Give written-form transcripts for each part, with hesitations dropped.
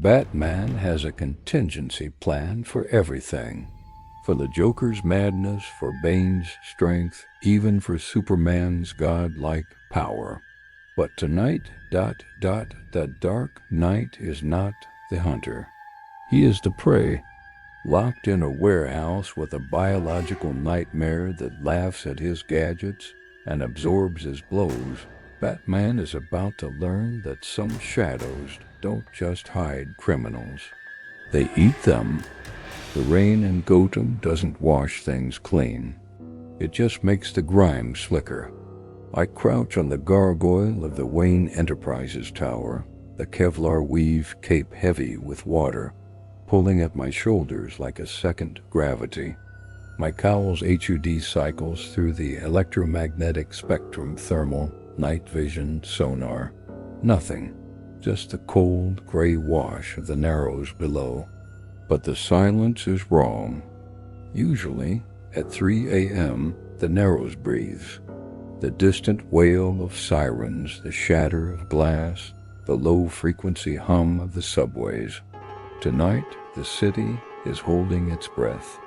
Batman has a contingency plan for everything. For the Joker's madness, for Bane's strength, even for Superman's godlike power. But tonight, the Dark Knight is not the hunter. He is the prey, locked in a warehouse with a biological nightmare that laughs at his gadgets and absorbs his blows. Batman is about to learn that some shadows don't just hide criminals. They eat them. The rain in Gotham doesn't wash things clean. It just makes the grime slicker. I crouch on the gargoyle of the Wayne Enterprises tower, the Kevlar weave cape heavy with water, pulling at my shoulders like a second gravity. My cowl's HUD cycles through the electromagnetic spectrum thermal, night vision, sonar. Nothing, just the cold gray wash of the Narrows below. But the silence is wrong. Usually, at 3 a.m., the Narrows breathes. The distant wail of sirens, the shatter of glass, the low-frequency hum of the subways. Tonight, the city is holding its breath.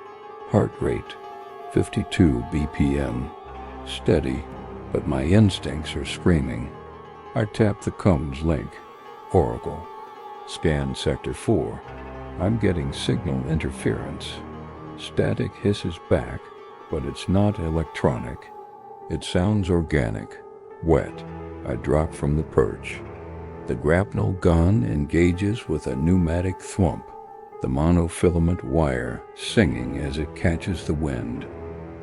Heart rate, 52 BPM. Steady, but my instincts are screaming. I tap the comms link. Oracle. Scan Sector 4. I'm getting signal interference. Static hisses back, but it's not electronic. It sounds organic, wet. I drop from the perch. The grapnel gun engages with a pneumatic thwump, the monofilament wire singing as it catches the wind.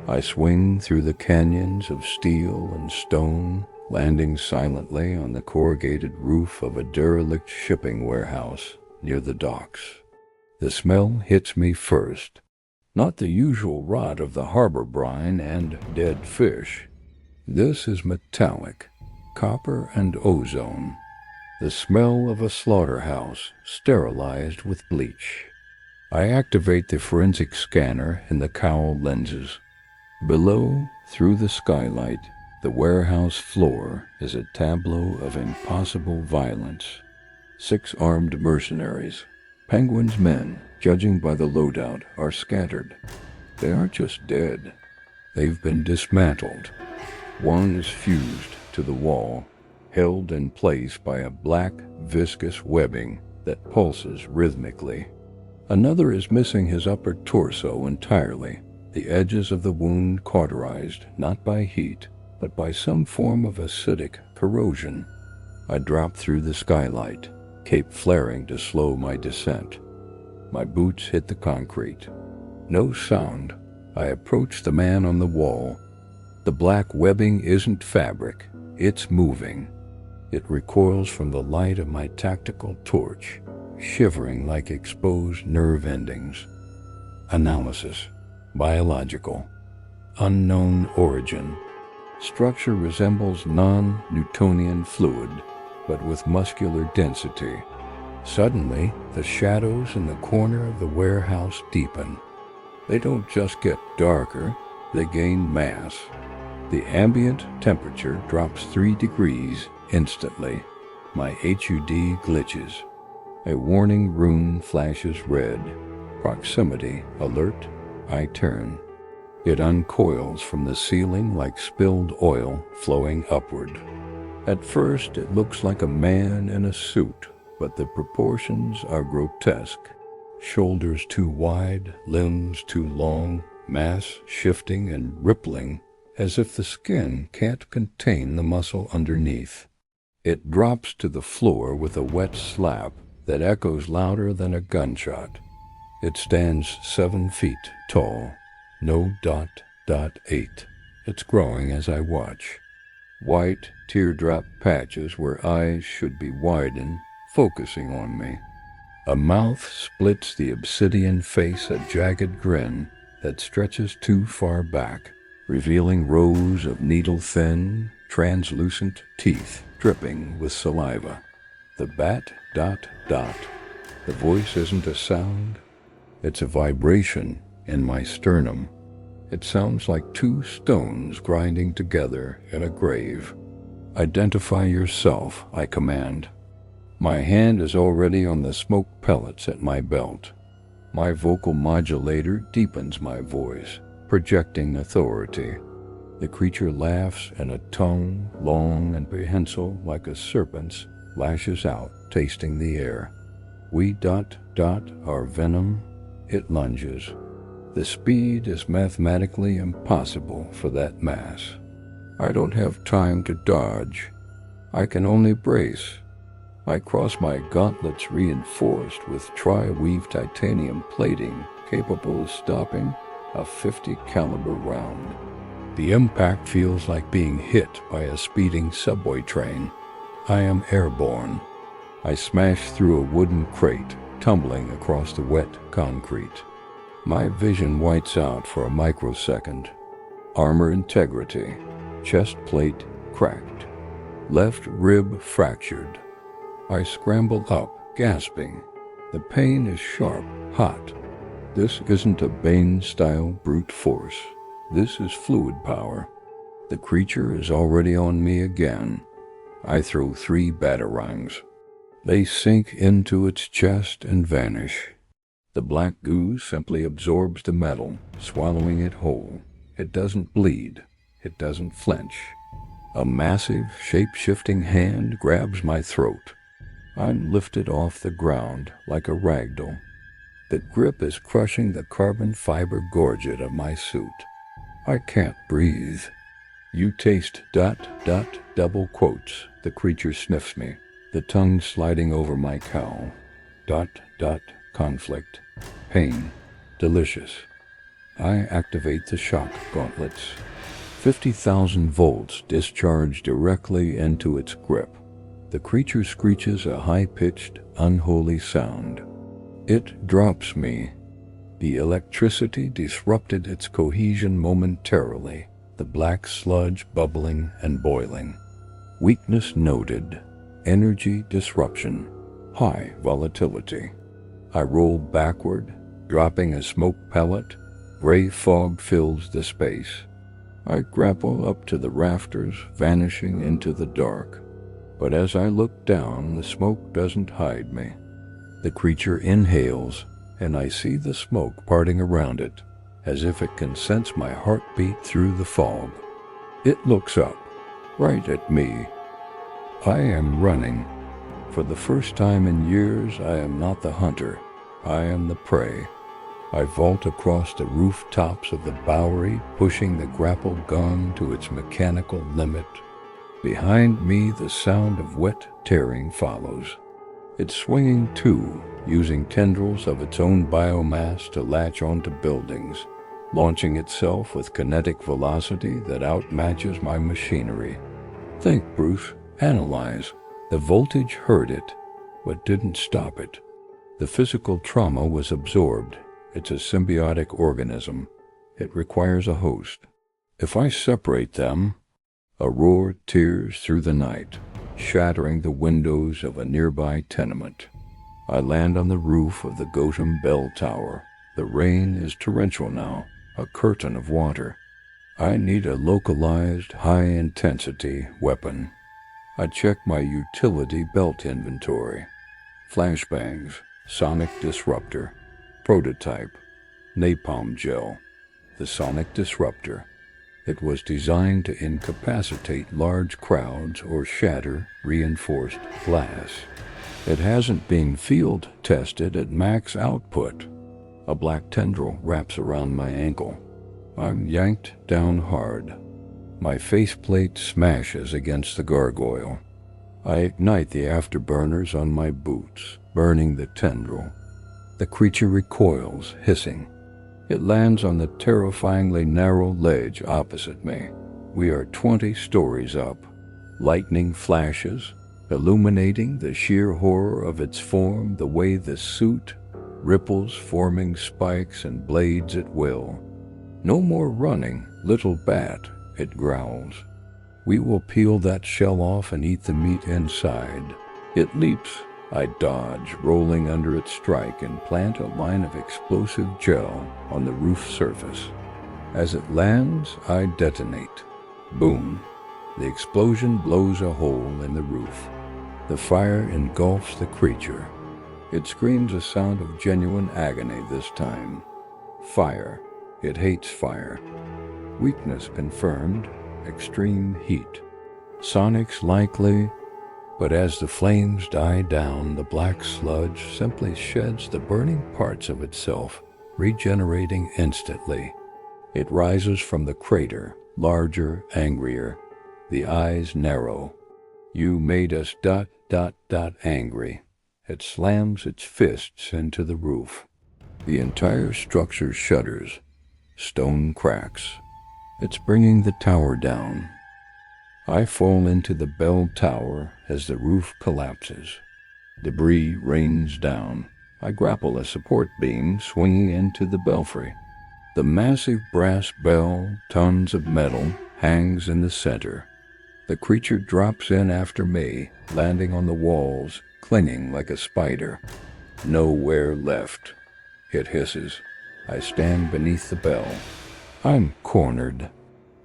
I swing through the canyons of steel and stone, landing silently on the corrugated roof of a derelict shipping warehouse near the docks. The smell hits me first. Not the usual rot of the harbor brine and dead fish. This is metallic, copper and ozone. The smell of a slaughterhouse sterilized with bleach. I activate the forensic scanner in the cowl lenses. Below, through the skylight, the warehouse floor is a tableau of impossible violence. 6 armed mercenaries. Penguin's men, judging by the loadout, are scattered. They aren't just dead. They've been dismantled. One is fused to the wall, held in place by a black, viscous webbing that pulses rhythmically. Another is missing his upper torso entirely, the edges of the wound cauterized not by heat, but by some form of acidic corrosion. I drop through the skylight, cape flaring to slow my descent. My boots hit the concrete. No sound. I approach the man on the wall. The black webbing isn't fabric, it's moving. It recoils from the light of my tactical torch, shivering like exposed nerve endings. Analysis. Biological. Unknown origin. Structure resembles non-Newtonian fluid, but with muscular density. Suddenly, the shadows in the corner of the warehouse deepen. They don't just get darker, they gain mass. The ambient temperature drops 3 degrees instantly. My HUD glitches. A warning rune flashes red. Proximity alert. I turn. It uncoils from the ceiling like spilled oil flowing upward. At first, it looks like a man in a suit, but the proportions are grotesque. Shoulders too wide, limbs too long, mass shifting and rippling, as if the skin can't contain the muscle underneath. It drops to the floor with a wet slap that echoes louder than a gunshot. It stands 7 feet tall. No .8. It's growing as I watch. White, teardrop patches where eyes should be widened, focusing on me. A mouth splits the obsidian face, a jagged grin that stretches too far back, revealing rows of needle-thin, translucent teeth dripping with saliva. The bat ... The voice isn't a sound, it's a vibration in my sternum. It sounds like 2 stones grinding together in a grave. Identify yourself, I command. My hand is already on the smoke pellets at my belt. My vocal modulator deepens my voice, projecting authority. The creature laughs, and a tongue, long and prehensile like a serpent's, lashes out, tasting the air. We ... our venom. It lunges. The speed is mathematically impossible for that mass. I don't have time to dodge. I can only brace. I cross my gauntlets reinforced with tri-weave titanium plating capable of stopping a .50 caliber round. The impact feels like being hit by a speeding subway train. I am airborne. I smash through a wooden crate, tumbling across the wet concrete. My vision whites out for a microsecond. Armor integrity. Chest plate cracked. Left rib fractured. I scramble up, gasping. The pain is sharp, hot. This isn't a Bane-style brute force. This is fluid power. The creature is already on me again. I throw 3 batarangs. They sink into its chest and vanish. The black goo simply absorbs the metal, swallowing it whole. It doesn't bleed. It doesn't flinch. A massive, shape-shifting hand grabs my throat. I'm lifted off the ground like a ragdoll. The grip is crushing the carbon fiber gorget of my suit. I can't breathe. You taste ... double quotes. The creature sniffs me, the tongue sliding over my cowl. ... conflict. Pain. Delicious. I activate the shock gauntlets. 50,000 volts discharge directly into its grip. The creature screeches a high-pitched, unholy sound. It drops me. The electricity disrupted its cohesion momentarily, the black sludge bubbling and boiling. Weakness noted. Energy disruption. High volatility. I roll backward, dropping a smoke pellet. Gray fog fills the space. I grapple up to the rafters, vanishing into the dark. But as I look down, the smoke doesn't hide me. The creature inhales, and I see the smoke parting around it, as if it can sense my heartbeat through the fog. It looks up, right at me. I am running. For the first time in years, I am not the hunter. I am the prey. I vault across the rooftops of the Bowery, pushing the grapple gun to its mechanical limit. Behind me, the sound of wet tearing follows. It's swinging too, using tendrils of its own biomass to latch onto buildings, launching itself with kinetic velocity that outmatches my machinery. Think, Bruce. Analyze. The voltage hurt it, but didn't stop it. The physical trauma was absorbed. It's a symbiotic organism. It requires a host. If I separate them, a roar tears through the night, shattering the windows of a nearby tenement. I land on the roof of the Gotham bell tower. The rain is torrential now, a curtain of water. I need a localized, high-intensity weapon. I check my utility belt inventory. Flashbangs, sonic disruptor, prototype, napalm gel. The sonic disruptor. It was designed to incapacitate large crowds or shatter reinforced glass. It hasn't been field tested at max output. A black tendril wraps around my ankle. I'm yanked down hard. My faceplate smashes against the gargoyle. I ignite the afterburners on my boots, burning the tendril. The creature recoils, hissing. It lands on the terrifyingly narrow ledge opposite me. We are 20 stories up. Lightning flashes, illuminating the sheer horror of its form, the way the suit ripples, forming spikes and blades at will. No more running, little bat, it growls. We will peel that shell off and eat the meat inside. It leaps. I dodge, rolling under its strike, and plant a line of explosive gel on the roof surface. As it lands, I detonate. Boom. The explosion blows a hole in the roof. The fire engulfs the creature. It screams a sound of genuine agony this time. Fire. It hates fire. Weakness confirmed. Extreme heat. Sonic's likely, but as the flames die down, the black sludge simply sheds the burning parts of itself, regenerating instantly. It rises from the crater, larger, angrier. The eyes narrow. You made us ... angry. It slams its fists into the roof. The entire structure shudders. Stone cracks. It's bringing the tower down. I fall into the bell tower as the roof collapses. Debris rains down. I grapple a support beam swinging into the belfry. The massive brass bell, tons of metal, hangs in the center. The creature drops in after me, landing on the walls, clinging like a spider. Nowhere left. It hisses. I stand beneath the bell. I'm cornered.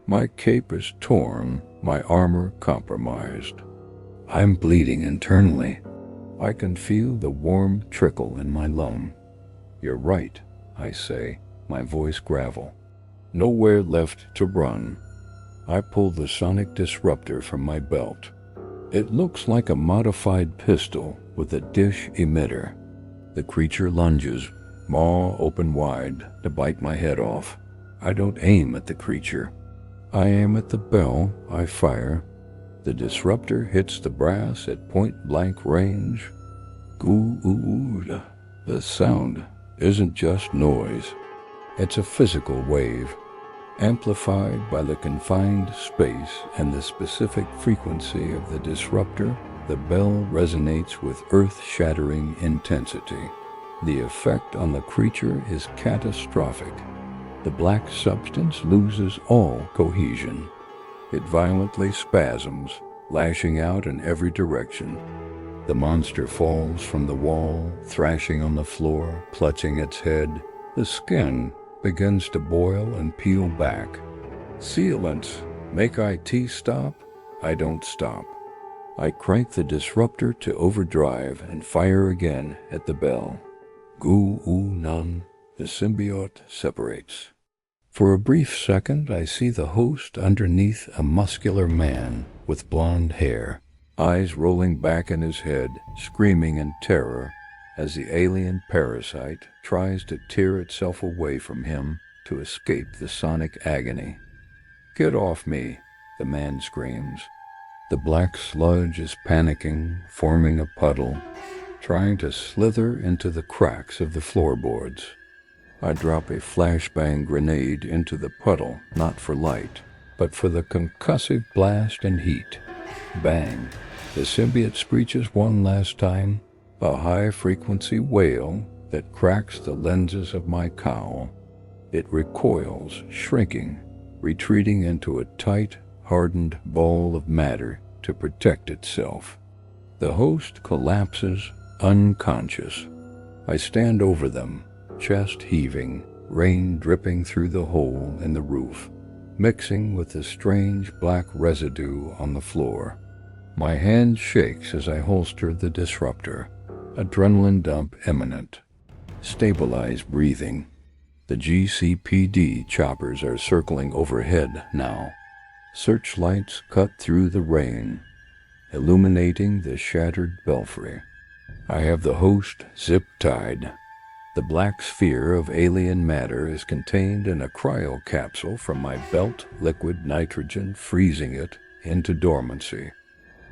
My cape is torn, my armor compromised. I'm bleeding internally. I can feel the warm trickle in my lung. You're right, I say, my voice gravel. Nowhere left to run. I pull the sonic disruptor from my belt. It looks like a modified pistol with a dish emitter. The creature lunges, maw open wide, to bite my head off. I don't aim at the creature. I aim at the bell. I fire. The disruptor hits the brass at point-blank range. Goo-oo-oo. The sound isn't just noise. It's a physical wave, amplified by the confined space and the specific frequency of the disruptor. The bell resonates with earth-shattering intensity. The effect on the creature is catastrophic. The black substance loses all cohesion. It violently spasms, lashing out in every direction. The monster falls from the wall, thrashing on the floor, clutching its head. The skin begins to boil and peel back. Sealants, make IT stop? I don't stop. I crank the disruptor to overdrive and fire again at the bell. Goo-oo-nun. The symbiote separates. For a brief second, I see the host underneath a muscular man with blonde hair, eyes rolling back in his head, screaming in terror as the alien parasite tries to tear itself away from him to escape the sonic agony. Get off me, the man screams. The black sludge is panicking, forming a puddle, trying to slither into the cracks of the floorboards. I drop a flashbang grenade into the puddle, not for light, but for the concussive blast and heat. Bang! The symbiote screeches one last time, a high-frequency wail that cracks the lenses of my cowl. It recoils, shrinking, retreating into a tight, hardened ball of matter to protect itself. The host collapses, unconscious. I stand over them, chest heaving, rain dripping through the hole in the roof, mixing with the strange black residue on the floor. My hand shakes as I holster the disruptor, adrenaline dump imminent. Stabilize breathing. The GCPD choppers are circling overhead now. Searchlights cut through the rain, illuminating the shattered belfry. I have the host zip-tied. The black sphere of alien matter is contained in a cryo capsule from my belt liquid nitrogen, freezing it into dormancy.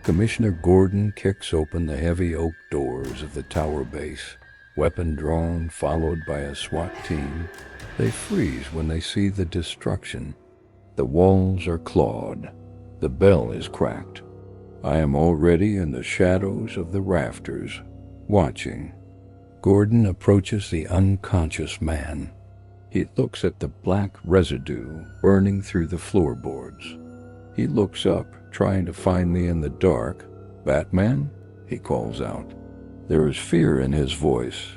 Commissioner Gordon kicks open the heavy oak doors of the tower base. Weapon drawn, followed by a SWAT team. They freeze when they see the destruction. The walls are clawed. The bell is cracked. I am already in the shadows of the rafters, watching. Gordon approaches the unconscious man. He looks at the black residue burning through the floorboards. He looks up, trying to find me in the dark. "Batman?" he calls out. There is fear in his voice,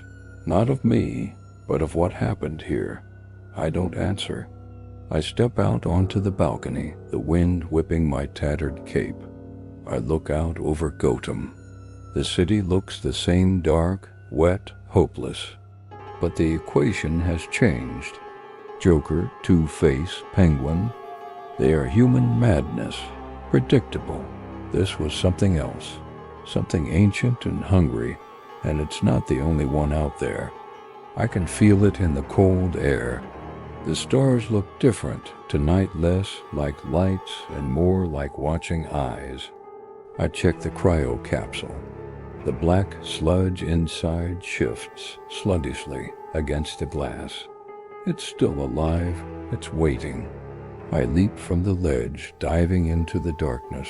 not of me, but of what happened here. I don't answer. I step out onto the balcony, the wind whipping my tattered cape. I look out over Gotham. The city looks the same, dark, wet, hopeless. But the equation has changed. Joker, Two-Face, Penguin, they are human madness, predictable. This was something else, something ancient and hungry, and it's not the only one out there. I can feel it in the cold air. The stars look different, tonight less like lights and more like watching eyes. I check the cryo capsule. The black sludge inside shifts sluggishly against the glass. It's still alive, it's waiting. I leap from the ledge, diving into the darkness.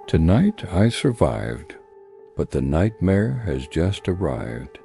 Tonight I survived, but the nightmare has just arrived.